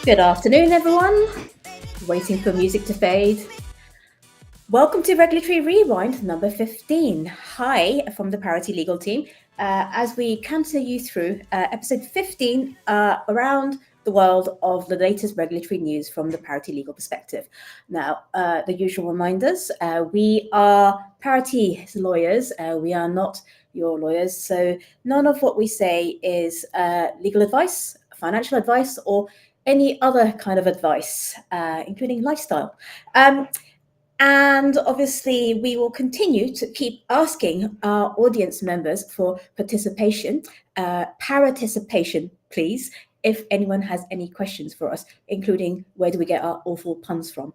Good afternoon, everyone. Waiting for music to fade. Welcome to Regulatory Rewind number 15. Hi from the Parity Legal team. As we canter you through episode 15 around the world of the latest regulatory news from the Parity Legal perspective. Now, the usual reminders. We are Parity lawyers. We are not your lawyers. So none of what we say is legal advice, financial advice, or any other kind of advice, including lifestyle. And obviously, we will continue to keep asking our audience members for participation, participation, please, if anyone has any questions for us, including where do we get our awful puns from.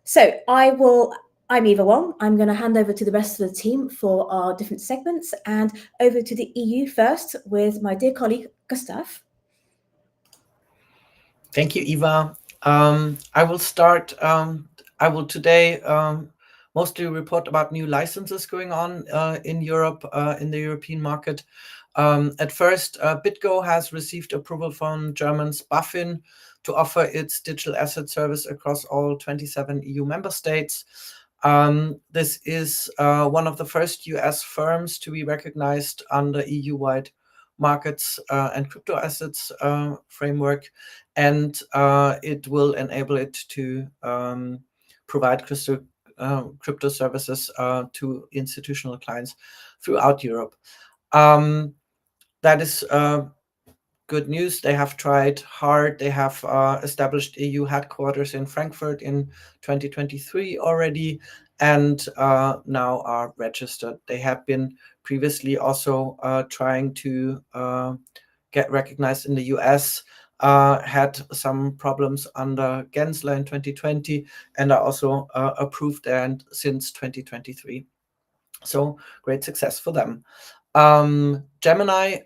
So I'm Eva Wong. I'm going to hand over to the rest of the team for our different segments and over to the EU first with my dear colleague, Gustav. Thank you, Eva. I will start. I will today mostly report about new licenses going on in Europe, in the European market. At first, BitGo has received approval from German's BaFin to offer its digital asset service across all 27 EU member states. This is one of the first US firms to be recognized under EU-wide markets and crypto assets framework, and it will enable it to provide crypto services to institutional clients throughout Europe. That is good news. They have tried hard. They have established EU headquarters in Frankfurt in 2023 already, and now are registered. They have been previously also trying to get recognized in the US, had some problems under Gensler in 2020, and are also approved and since 2023. So great success for them. Gemini,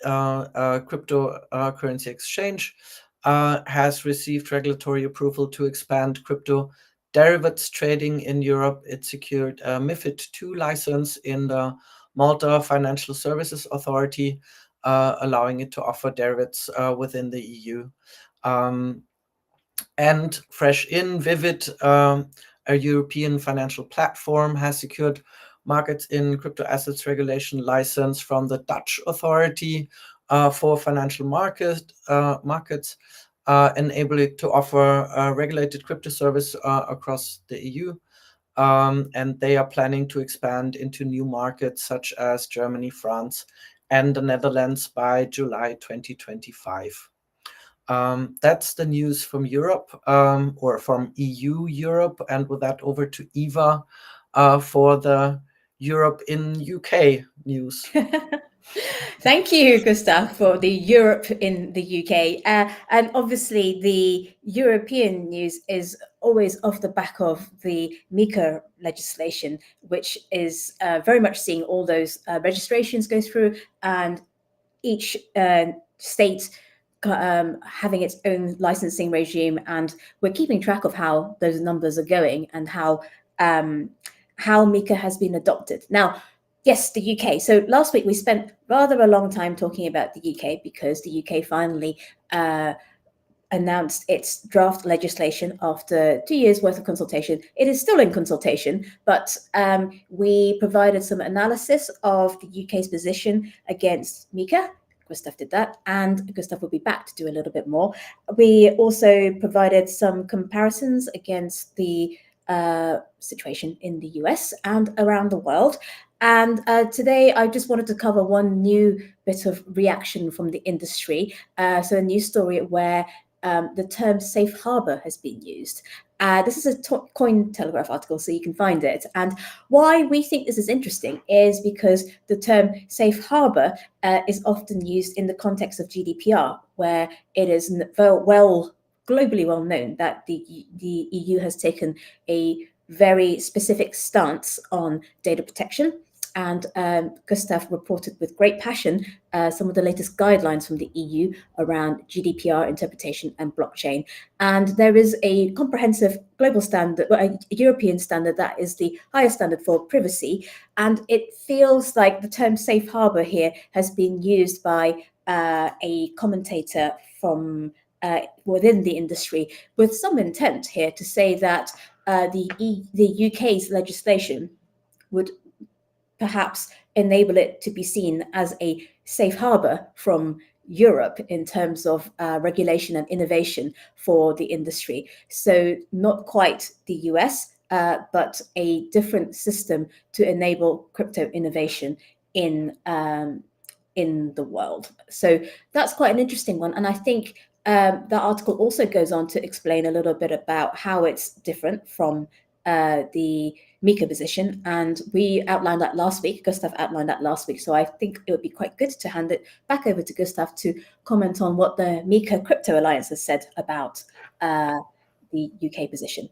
cryptocurrency exchange, has received regulatory approval to expand crypto derivatives trading in Europe. It secured a MiFID II license in the Malta Financial Services Authority, allowing it to offer derivatives within the EU. And fresh in, Vivid, a European financial platform, has secured markets in crypto assets regulation license from the Dutch authority for financial markets, enable it to offer a regulated crypto service across the EU. And they are planning to expand into new markets such as Germany, France, and the Netherlands by July 2025. That's the news from Europe, or from EU Europe. And with that, over to Eva for the Europe in UK news. Thank you, Gustav, for the Europe in the UK. And obviously, the European news is always off the back of the MiCA legislation, which is very much seeing all those registrations go through, and each state having its own licensing regime. And we're keeping track of how those numbers are going and how MiCA has been adopted. Now, yes, the UK. So last week we spent rather a long time talking about the UK because the UK finally announced its draft legislation after 2 years worth of consultation. It is still in consultation, but we provided some analysis of the UK's position against MiCA. Gustav did that, and Gustav will be back to do a little bit more. We also provided some comparisons against the situation in the US and around the world. And today I just wanted to cover one new bit of reaction from the industry. So a news story where the term safe harbor has been used. This is a Cointelegraph article, so you can find it. And why we think this is interesting is because the term safe harbor is often used in the context of GDPR, where it is globally well known that the EU has taken a very specific stance on data protection. And Gustav reported with great passion some of the latest guidelines from the EU around GDPR interpretation and blockchain. And there is a comprehensive global standard, a European standard that is the highest standard for privacy. And it feels like the term safe harbor here has been used by a commentator from within the industry with some intent here to say that the UK's legislation would perhaps enable it to be seen as a safe harbor from Europe in terms of regulation and innovation for the industry. So not quite the US, but a different system to enable crypto innovation in the world. So that's quite an interesting one. And I think the article also goes on to explain a little bit about how it's different from the MiCA position, and we outlined that last week. Gustav outlined that last week, so I think it would be quite good to hand it back over to Gustav to comment on what the MiCA Crypto Alliance has said about the UK position.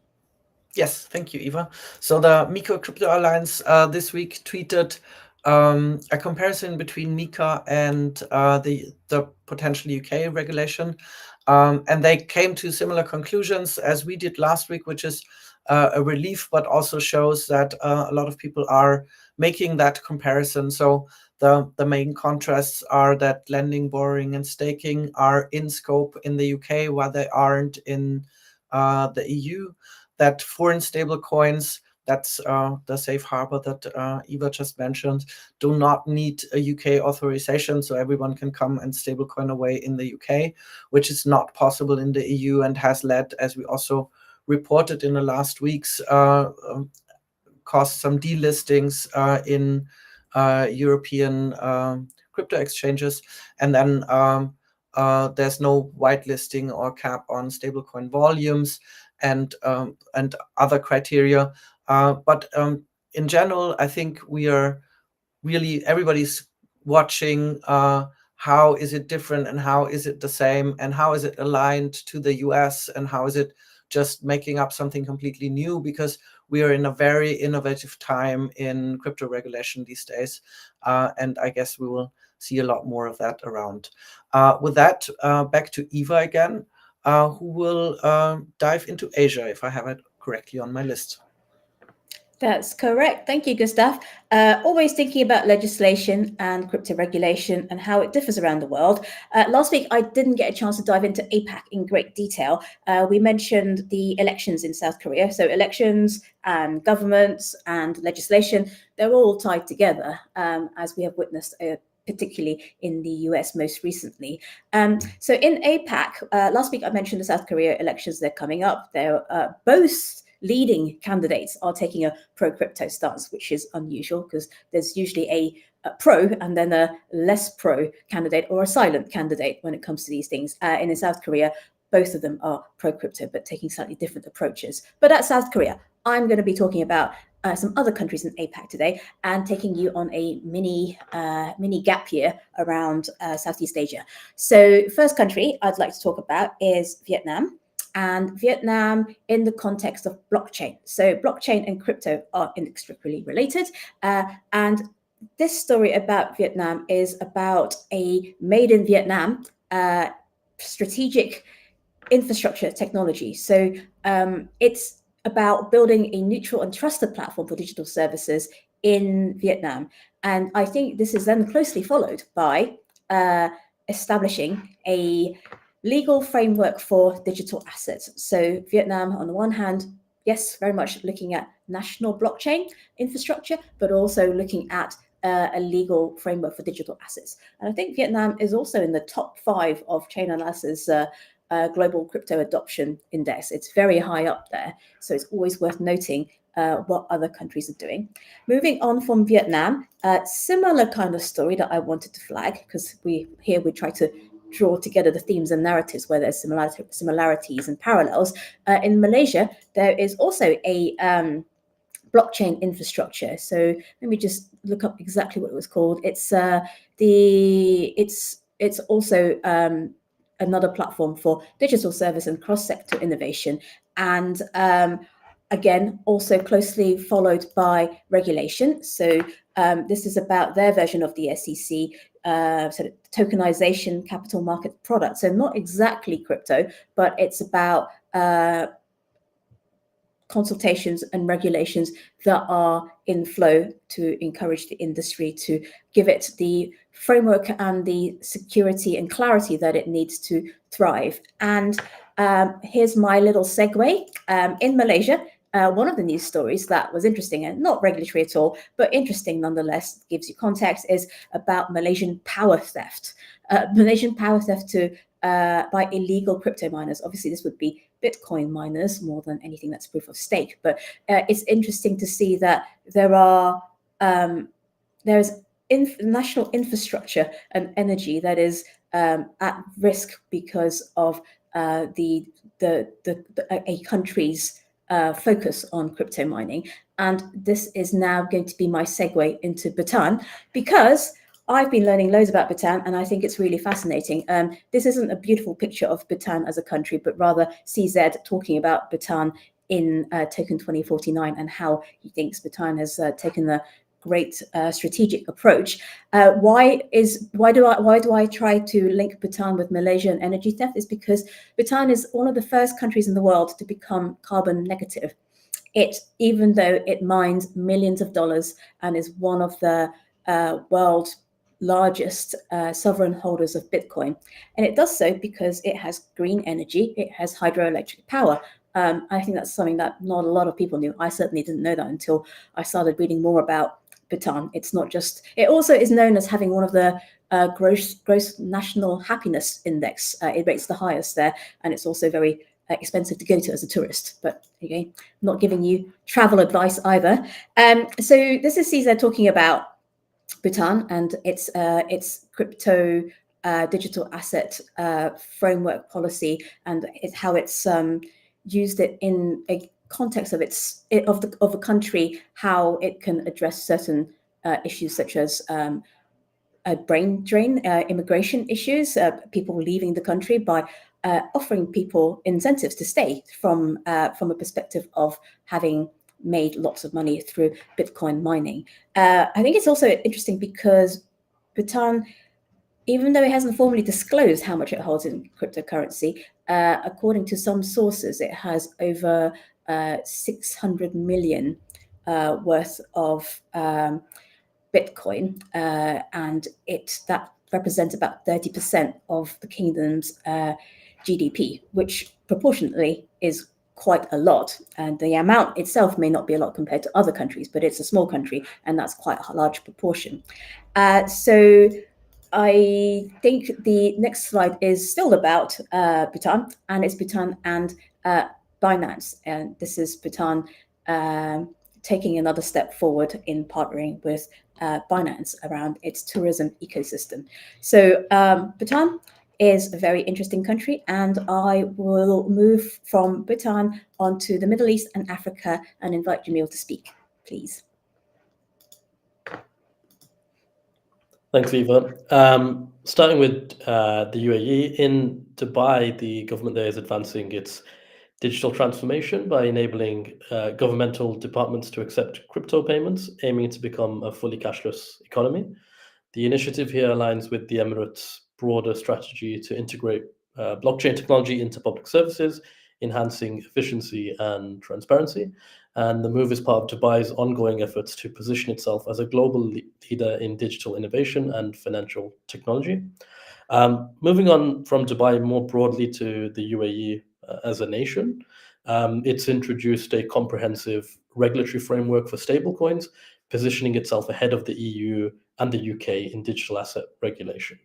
Yes, thank you, Eva. So the MiCA Crypto Alliance this week tweeted a comparison between MiCA and the potential UK regulation, and they came to similar conclusions as we did last week, which is a relief, but also shows that a lot of people are making that comparison. So the main contrasts are that lending, borrowing, and staking are in scope in the UK, while they aren't in the EU. That foreign stable coins, that's the safe harbor that Eva just mentioned, do not need a UK authorization, so everyone can come and stablecoin away in the UK, which is not possible in the EU and has led, as we also reported in the last weeks, caused some delistings in European crypto exchanges. And then there's no whitelisting or cap on stablecoin volumes and other criteria. But in general, I think we are really, everybody's watching how is it different and how is it the same and how is it aligned to the US and how is it just making up something completely new, because we are in a very innovative time in crypto regulation these days. And I guess we will see a lot more of that around. With that, back to Eva again, who will dive into Asia, if I have it correctly on my list. That's correct. Thank you, Gustav. Always thinking about legislation and crypto regulation and how it differs around the world. Last week, I didn't get a chance to dive into APAC in great detail. We mentioned the elections in South Korea. So elections and governments and legislation, they're all tied together, as we have witnessed particularly in the US most recently. So in APAC, last week I mentioned the South Korea elections, they're coming up. They're both leading candidates are taking a pro-crypto stance, which is unusual because there's usually a pro and then a less pro candidate or a silent candidate when it comes to these things. And in South Korea, both of them are pro-crypto, but taking slightly different approaches. But that's South Korea. I'm going to be talking about some other countries in APAC today and taking you on a mini gap year around Southeast Asia. So first country I'd like to talk about is Vietnam. And Vietnam in the context of blockchain. So blockchain and crypto are inextricably related. And this story about Vietnam is about a made in Vietnam strategic infrastructure technology. So it's about building a neutral and trusted platform for digital services in Vietnam. And I think this is then closely followed by establishing a legal framework for digital assets. So Vietnam, on the one hand, yes, very much looking at national blockchain infrastructure, but also looking at a legal framework for digital assets. And I think Vietnam is also in the top 5 of Chainalysis global crypto adoption index. It's very high up there. So it's always worth noting what other countries are doing. Moving on from Vietnam, similar kind of story that I wanted to flag, because we try to draw together the themes and narratives where there's similarities and parallels. In Malaysia, there is also a blockchain infrastructure. So let me just look up exactly what it was called. It's also another platform for digital service and cross-sector innovation, and again also closely followed by regulation. So this is about their version of the SEC, sort of tokenization capital market product. So not exactly crypto, but it's about consultations and regulations that are in flow to encourage the industry to give it the framework and the security and clarity that it needs to thrive. And here's my little segue. In Malaysia, one of the news stories that was interesting, and not regulatory at all, but interesting nonetheless, gives you context, is about Malaysian power theft. Malaysian power theft by illegal crypto miners. Obviously, this would be Bitcoin miners more than anything that's proof of stake. But it's interesting to see that there's national infrastructure and energy that is at risk because of a country's focus on crypto mining. And this is now going to be my segue into Bhutan, because I've been learning loads about Bhutan, and I think it's really fascinating. This isn't a beautiful picture of Bhutan as a country, but rather CZ talking about Bhutan in Token 2049 and how he thinks Bhutan has taken a great strategic approach. Why do I try to link Bhutan with Malaysia and energy theft? Is because Bhutan is one of the first countries in the world to become carbon negative. Even though it mines millions of dollars and is one of the world's largest sovereign holders of Bitcoin. And it does so because it has green energy, it has hydroelectric power. I think that's something that not a lot of people knew. I certainly didn't know that until I started reading more about Bhutan. It's not just, it also is known as having one of the gross national happiness index. It rates the highest there, and it's also very expensive to go to as a tourist. But again, not giving you travel advice either. So this is CZ talking about Bhutan and its crypto digital asset framework policy, and how it's used it in a context of a country, how it can address certain issues such as a brain drain, immigration issues, people leaving the country, by offering people incentives to stay from a perspective of having made lots of money through Bitcoin mining. I think it's also interesting because Bhutan, even though it hasn't formally disclosed how much it holds in cryptocurrency, according to some sources, it has over 600 million worth of Bitcoin, and that represents about 30% of the kingdom's GDP, which proportionately is quite a lot. And the amount itself may not be a lot compared to other countries, but it's a small country, and that's quite a large proportion. So I think the next slide is still about Bhutan, and it's Bhutan and Binance. And this is Bhutan taking another step forward in partnering with Binance around its tourism ecosystem. So Bhutan is a very interesting country, and I will move from Bhutan onto the Middle East and Africa and invite Jamil to speak, please. Thanks, Eva. Starting with the UAE, in Dubai, the government there is advancing its digital transformation by enabling governmental departments to accept crypto payments, aiming to become a fully cashless economy. The initiative here aligns with the Emirates' broader strategy to integrate blockchain technology into public services, enhancing efficiency and transparency. And the move is part of Dubai's ongoing efforts to position itself as a global leader in digital innovation and financial technology. Moving on from Dubai more broadly to the UAE as a nation, it's introduced a comprehensive regulatory framework for stablecoins, positioning itself ahead of the EU and the UK in digital asset regulation.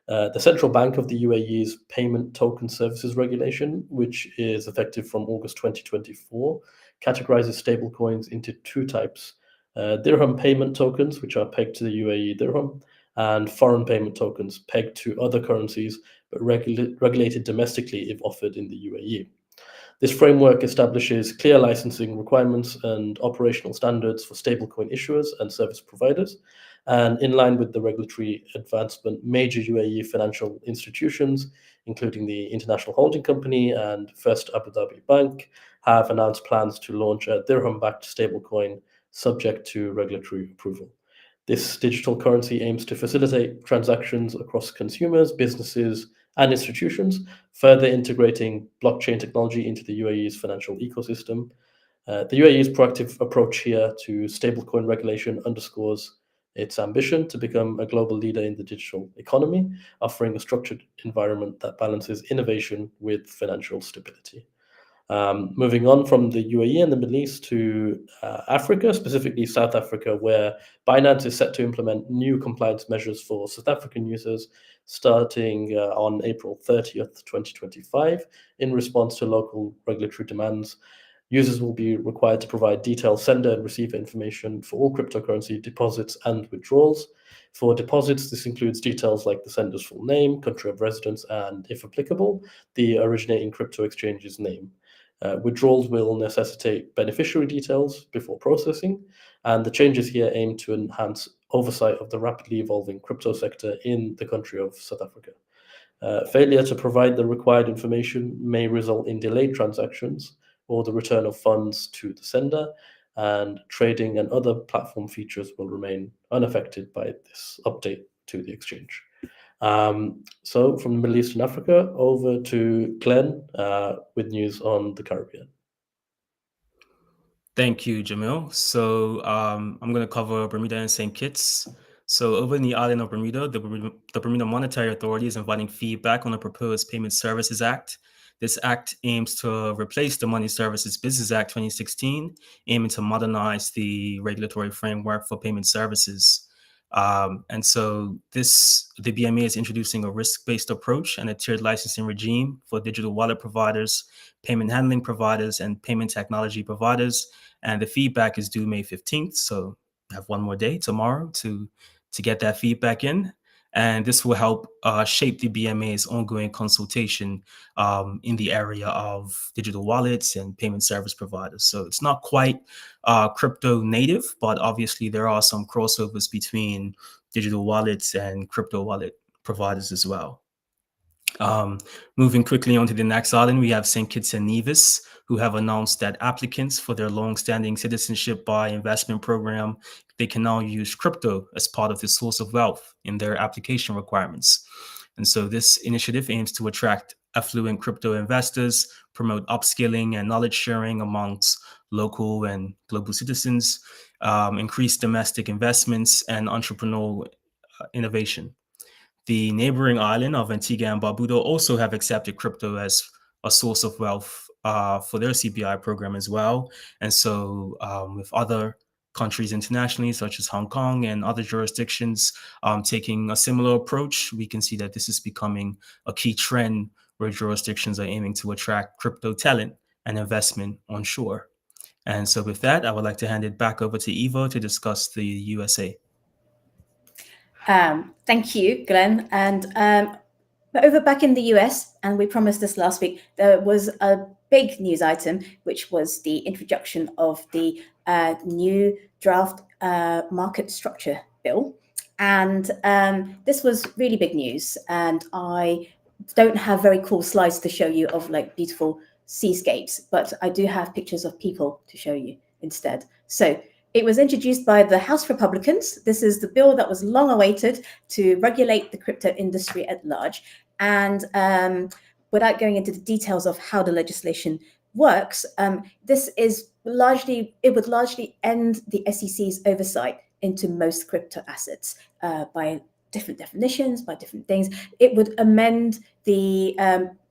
The Central Bank of the UAE's Payment Token Services Regulation, which is effective from August 2024, categorizes stablecoins into two types: dirham payment tokens, which are pegged to the UAE dirham, and foreign payment tokens pegged to other currencies but regulated domestically if offered in the UAE. This framework establishes clear licensing requirements and operational standards for stablecoin issuers and service providers. And in line with the regulatory advancement, major UAE financial institutions, including the International Holding Company and First Abu Dhabi Bank, have announced plans to launch a dirham-backed stablecoin subject to regulatory approval. This digital currency aims to facilitate transactions across consumers, businesses, and institutions, further integrating blockchain technology into the UAE's financial ecosystem. The UAE's proactive approach here to stablecoin regulation underscores its ambition to become a global leader in the digital economy, offering a structured environment that balances innovation with financial stability. Moving on from the UAE and the Middle East to Africa, specifically South Africa, where Binance is set to implement new compliance measures for South African users starting on April 30th, 2025, in response to local regulatory demands. Users will be required to provide detailed sender and receiver information for all cryptocurrency deposits and withdrawals. For deposits, this includes details like the sender's full name, country of residence, and, if applicable, the originating crypto exchange's name. Withdrawals will necessitate beneficiary details before processing, and the changes here aim to enhance oversight of the rapidly evolving crypto sector in the country of South Africa. Failure to provide the required information may result in delayed transactions or the return of funds to the sender, and trading and other platform features will remain unaffected by this update to the exchange. So from the Middle East and Africa, over to Glenn with news on the Caribbean. Thank you, Jamil. So I'm going to cover Bermuda and St. Kitts. So over in the island of Bermuda, the Bermuda Monetary Authority is inviting feedback on the proposed Payment Services Act. This act aims to replace the Money Services Business Act 2016, aiming to modernize the regulatory framework for payment services. And so the BMA is introducing a risk-based approach and a tiered licensing regime for digital wallet providers, payment handling providers, and payment technology providers. And the feedback is due May 15th. So we have one more day tomorrow to get that feedback in. And this will help shape the BMA's ongoing consultation in the area of digital wallets and payment service providers. So it's not quite crypto native, but obviously there are some crossovers between digital wallets and crypto wallet providers as well. Moving quickly on to the next island, we have St. Kitts and Nevis, who have announced that applicants for their long-standing citizenship by investment program, they can now use crypto as part of the source of wealth in their application requirements. And so this initiative aims to attract affluent crypto investors, promote upskilling and knowledge sharing amongst local and global citizens, increase domestic investments and entrepreneurial innovation. The neighboring island of Antigua and Barbuda also have accepted crypto as a source of wealth for their CBI program as well. And so with other countries internationally, such as Hong Kong and other jurisdictions taking a similar approach, we can see that this is becoming a key trend where jurisdictions are aiming to attract crypto talent and investment onshore. And so with that, I would like to hand it back over to Eva to discuss the USA. Thank you, Glenn. And over back in the US, and we promised this last week, there was a big news item, which was the introduction of the new draft market structure bill. And this was really big news. And I don't have very cool slides to show you of like beautiful seascapes, but I do have pictures of people to show you instead. So it was introduced by the House Republicans. This is the bill that was long awaited to regulate the crypto industry at large. And without going into the details of how the legislation works, this is it would largely end the SEC's oversight into most crypto assets by different definitions, by different things. It would amend the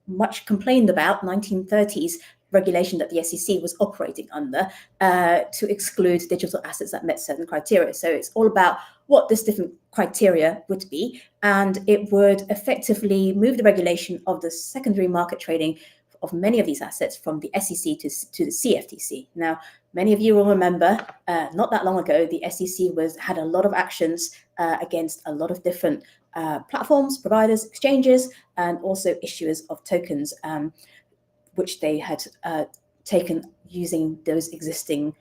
much complained about 1930s regulation that the SEC was operating under to exclude digital assets that met certain criteria. So it's all about what this different criteria would be, and it would effectively move the regulation of the secondary market trading of many of these assets from the SEC to the CFTC. Now, many of you will remember, not that long ago, the SEC had a lot of actions against a lot of different platforms, providers, exchanges, and also issuers of tokens, which they had taken using those existing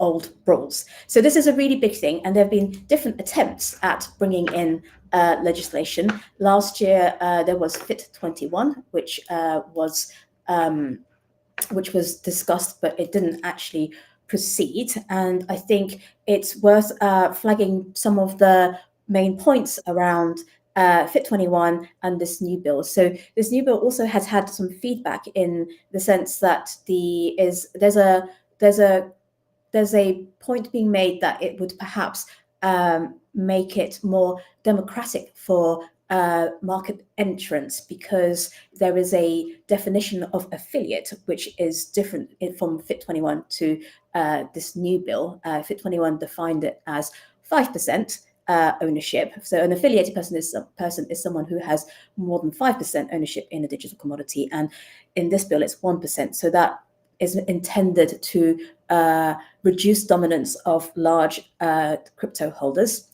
old rules. So this is a really big thing, and there have been different attempts at bringing in legislation. Last year, there was FIT 21, which was discussed, but it didn't actually proceed. And I think it's worth flagging some of the main points around FIT 21 and this new bill. So this new bill also has had some feedback in the sense that there's a there's a point being made that it would perhaps make it more democratic for market entrants, because there is a definition of affiliate which is different from FIT21 to this new bill. FIT21 defined it as 5% ownership. So an affiliated person is someone who has more than 5% ownership in a digital commodity, and in this bill it's 1%. So that is intended to reduce dominance of large crypto holders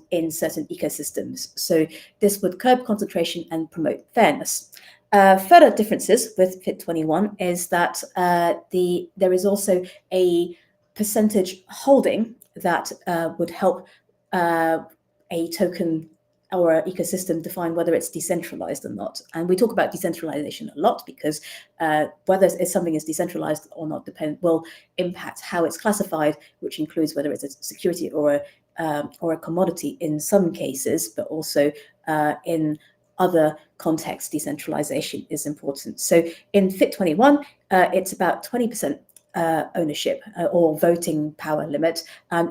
in certain ecosystems. So this would curb concentration and promote fairness. Further differences with FIT21 is that there is also a percentage holding that would help a token or an ecosystem define whether it's decentralized or not. And we talk about decentralization a lot because whether something is decentralized or not will impact how it's classified, which includes whether it's a security or a commodity in some cases, but also in other contexts, decentralization is important. So in FIT21, it's about 20% ownership or voting power limit.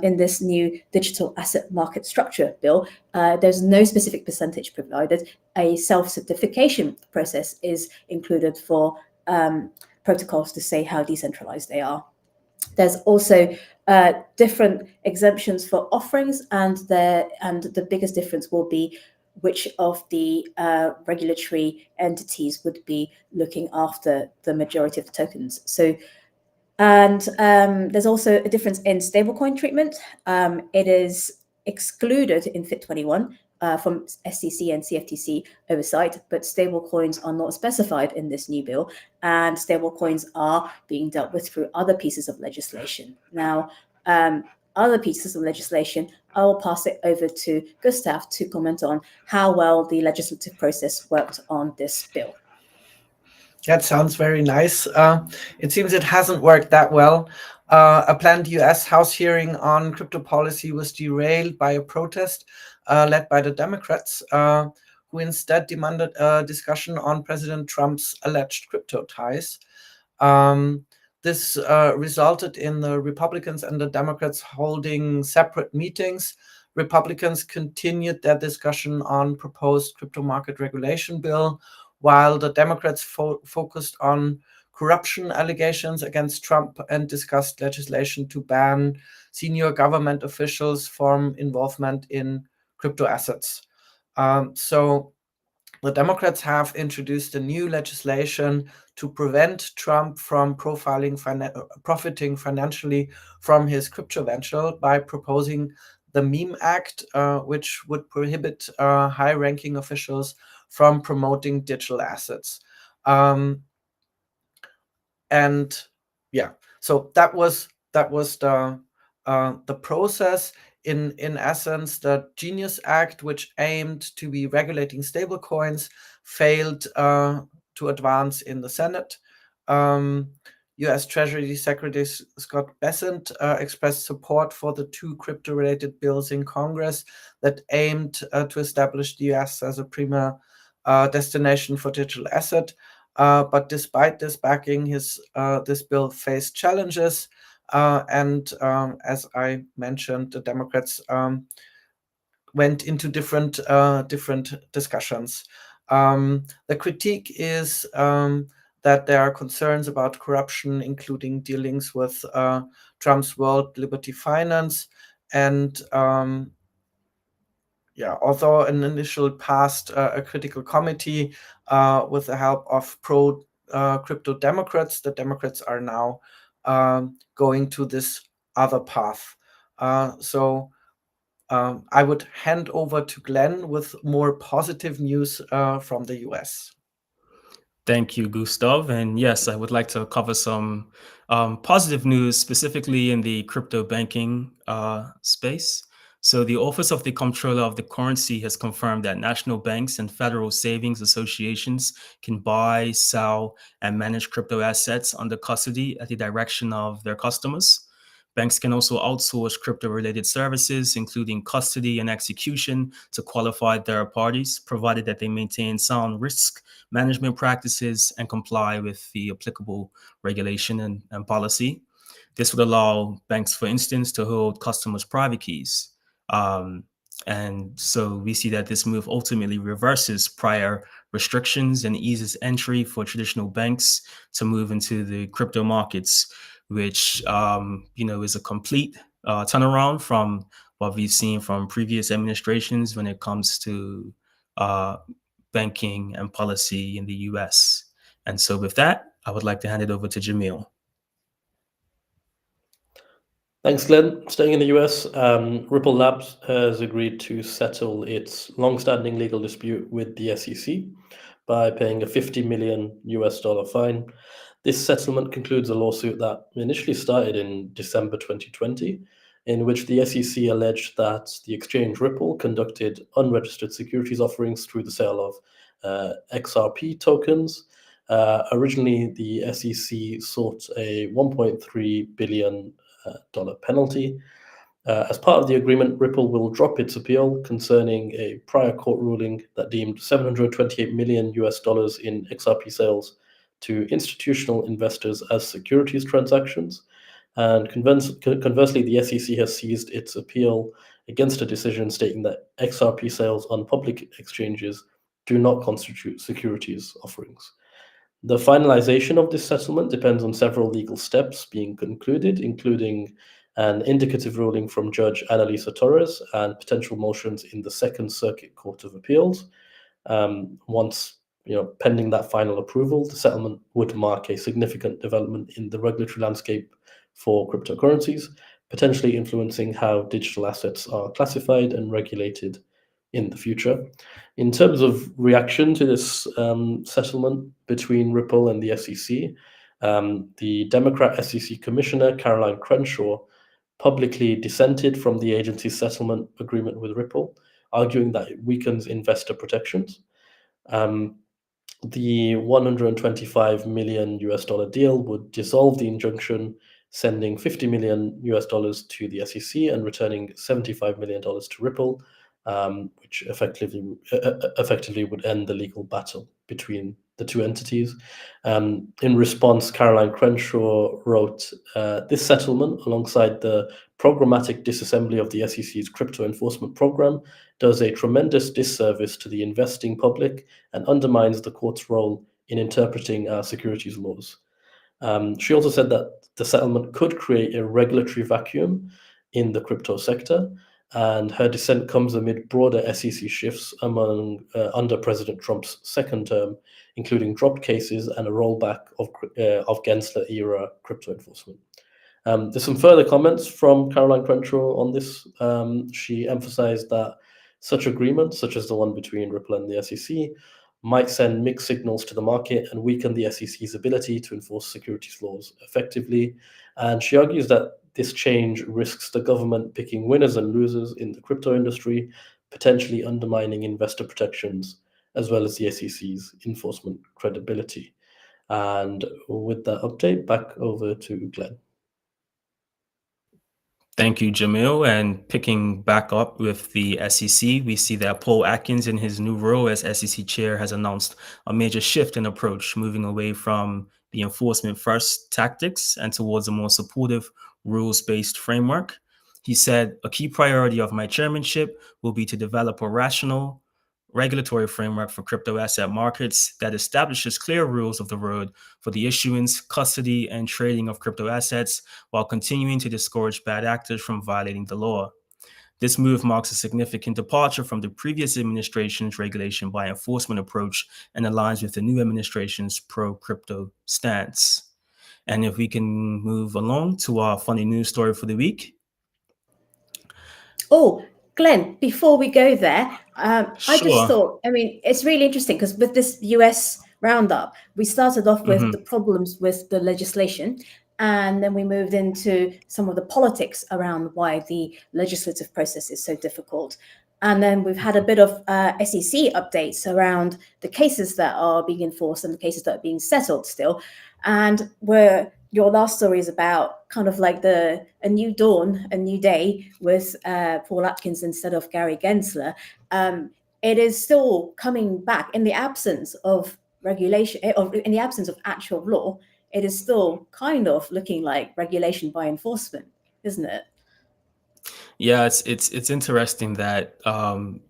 In this new digital asset market structure bill, there's no specific percentage provided. A self-certification process is included for protocols to say how decentralized they are. There's also different exemptions for offerings, and the biggest difference will be which of the regulatory entities would be looking after the majority of the tokens. So, and there's also a difference in stablecoin treatment. It is excluded in FIT21 from SEC and CFTC oversight, but stablecoins are not specified in this new bill, and stablecoins are being dealt with through other pieces of legislation. Now, other pieces of legislation, I will pass it over to Gustav to comment on how well the legislative process worked on this bill. That sounds very nice. It seems it hasn't worked that well. A planned US House hearing on crypto policy was derailed by a protest led by the Democrats, who instead demanded a discussion on President Trump's alleged crypto ties. This resulted in the Republicans and the Democrats holding separate meetings. Republicans continued their discussion on proposed crypto market regulation bill, while the Democrats focused on corruption allegations against Trump and discussed legislation to ban senior government officials from involvement in crypto assets. So the Democrats have introduced a new legislation to prevent Trump from profiting financially from his crypto venture by proposing the Meme Act, which would prohibit high-ranking officials from promoting digital assets. And yeah, so that was the process. In essence, the Genius Act, which aimed to be regulating stablecoins, failed to advance in the Senate. U.S. Treasury Secretary Scott Bessent expressed support for the two crypto-related bills in Congress that aimed to establish the U.S. as a premier destination for digital asset. But despite this backing, this bill faced challenges. And as I mentioned, the Democrats went into different discussions. The critique is that there are concerns about corruption, including dealings with Trump's World Liberty Finance. And although an initial passed a critical committee with the help of pro-crypto Democrats, the Democrats are now going to this other path. So I would hand over to Glenn with more positive news from the US. Thank you, Gustav. And yes, I would like to cover some positive news, specifically in the crypto banking space. So the Office of the Comptroller of the Currency has confirmed that national banks and federal savings associations can buy, sell, and manage crypto assets under custody at the direction of their customers. Banks can also outsource crypto-related services, including custody and execution, to qualified third parties, provided that they maintain sound risk management practices and comply with the applicable regulation and policy. This would allow banks, for instance, to hold customers' private keys. And so we see that this move ultimately reverses prior restrictions and eases entry for traditional banks to move into the crypto markets, which is a complete turnaround from what we've seen from previous administrations when it comes to banking and policy in the US. And so with that, I would like to hand it over to Jamil. Thanks, Glenn. Staying in the US, Ripple Labs has agreed to settle its long-standing legal dispute with the SEC by paying a $50 million fine. This settlement concludes a lawsuit that initially started in December 2020, in which the SEC alleged that the exchange Ripple conducted unregistered securities offerings through the sale of XRP tokens. Originally, the SEC sought a $1.3 billion penalty. As part of the agreement, Ripple will drop its appeal concerning a prior court ruling that deemed $728 million in XRP sales to institutional investors as securities transactions. And conversely, the SEC has seized its appeal against a decision stating that XRP sales on public exchanges do not constitute securities offerings. The finalization of this settlement depends on several legal steps being concluded, including an indicative ruling from Judge Annalisa Torres and potential motions in the Second Circuit Court of Appeals. Once pending that final approval, the settlement would mark a significant development in the regulatory landscape for cryptocurrencies, potentially influencing how digital assets are classified and regulated in the future. In terms of reaction to this settlement between Ripple and the SEC, the Democrat SEC Commissioner, Caroline Crenshaw, publicly dissented from the agency's settlement agreement with Ripple, arguing that it weakens investor protections. The $125 million deal would dissolve the injunction, sending $50 million to the SEC and returning $75 million to Ripple, which effectively would end the legal battle between the two entities. In response, Caroline Crenshaw wrote, "This settlement, alongside the programmatic disassembly of the SEC's crypto enforcement program, does a tremendous disservice to the investing public and undermines the court's role in interpreting our securities laws." She also said that the settlement could create a regulatory vacuum in the crypto sector, and her dissent comes amid broader SEC shifts under President Trump's second term, including dropped cases and a rollback of Gensler-era crypto enforcement. There's some further comments from Caroline Crenshaw on this. She emphasized that such agreements, such as the one between Ripple and the SEC, might send mixed signals to the market and weaken the SEC's ability to enforce securities laws effectively. And she argues that this change risks the government picking winners and losers in the crypto industry, potentially undermining investor protections, as well as the SEC's enforcement credibility. And with that update, back over to Glenn. Thank you, Jamil. And picking back up with the SEC, we see that Paul Atkins, in his new role as SEC chair, has announced a major shift in approach, moving away from the enforcement first tactics and towards a more supportive rules-based framework. He said, "A key priority of my chairmanship will be to develop a rational regulatory framework for crypto asset markets that establishes clear rules of the road for the issuance, custody, and trading of crypto assets while continuing to discourage bad actors from violating the law." This move marks a significant departure from the previous administration's regulation by enforcement approach and aligns with the new administration's pro-crypto stance. And if we can move along to our funny news story for the week. Oh, Glenn, before we go there, I just Sure. thought, it's really interesting because with this US roundup, we started off with the problems with the legislation, and then we moved into some of the politics around why the legislative process is so difficult. And then we've had a bit of SEC updates around the cases that are being enforced and the cases that are being settled still. And where your last story is about kind of like a new dawn, a new day with Paul Atkins instead of Gary Gensler. It is still coming back in the absence of regulation, in the absence of actual law. it is still kind of looking like regulation by enforcement, isn't it? Yeah, it's interesting that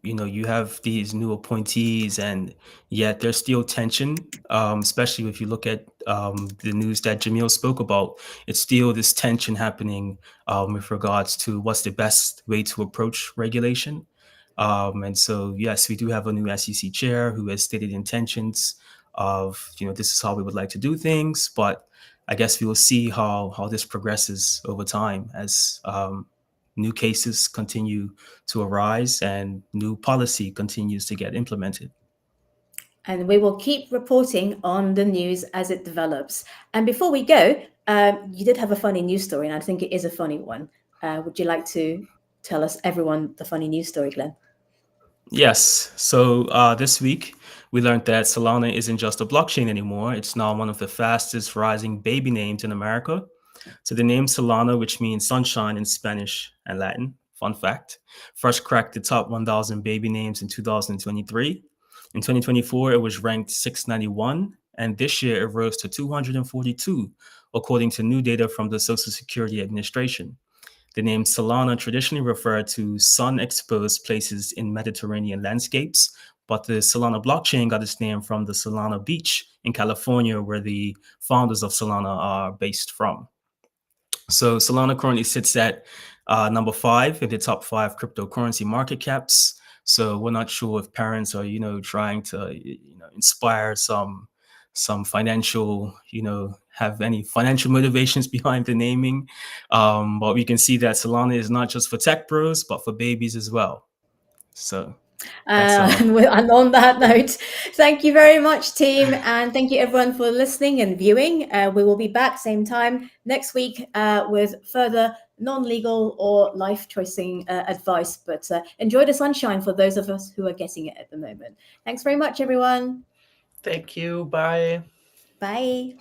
you have these new appointees, and yet there's still tension. Especially if you look at the news that Jamil spoke about, it's still this tension happening with regards to what's the best way to approach regulation. And so, yes, we do have a new SEC chair who has stated intentions of, this is how we would like to do things, but I guess we will see how this progresses over time as new cases continue to arise and new policy continues to get implemented. And we will keep reporting on the news as it develops. And before we go, you did have a funny news story, and I think it is a funny one. Would you like to tell us, everyone, the funny news story, Glenn? Yes. So this week, we learned that Solana isn't just a blockchain anymore. It's now one of the fastest rising baby names in America. So the name Solana, which means sunshine in Spanish and Latin, fun fact, first cracked the top 1,000 baby names in 2023. In 2024, it was ranked 691, and this year it rose to 242, according to new data from the Social Security Administration. The name Solana traditionally referred to sun-exposed places in Mediterranean landscapes, but the Solana blockchain got its name from the Solana Beach in California, where the founders of Solana are based from. So Solana currently sits at number 5 in the top 5 cryptocurrency market caps. So we're not sure if parents are, trying to, inspire some financial, have any financial motivations behind the naming. But we can see that Solana is not just for tech bros, but for babies as well. So. And on that note, thank you very much, team, and thank you everyone for listening and viewing. We will be back same time next week with further non-legal or life-choicing advice. But enjoy the sunshine for those of us who are getting it at the moment. Thanks very much, everyone. Thank you. Bye. Bye.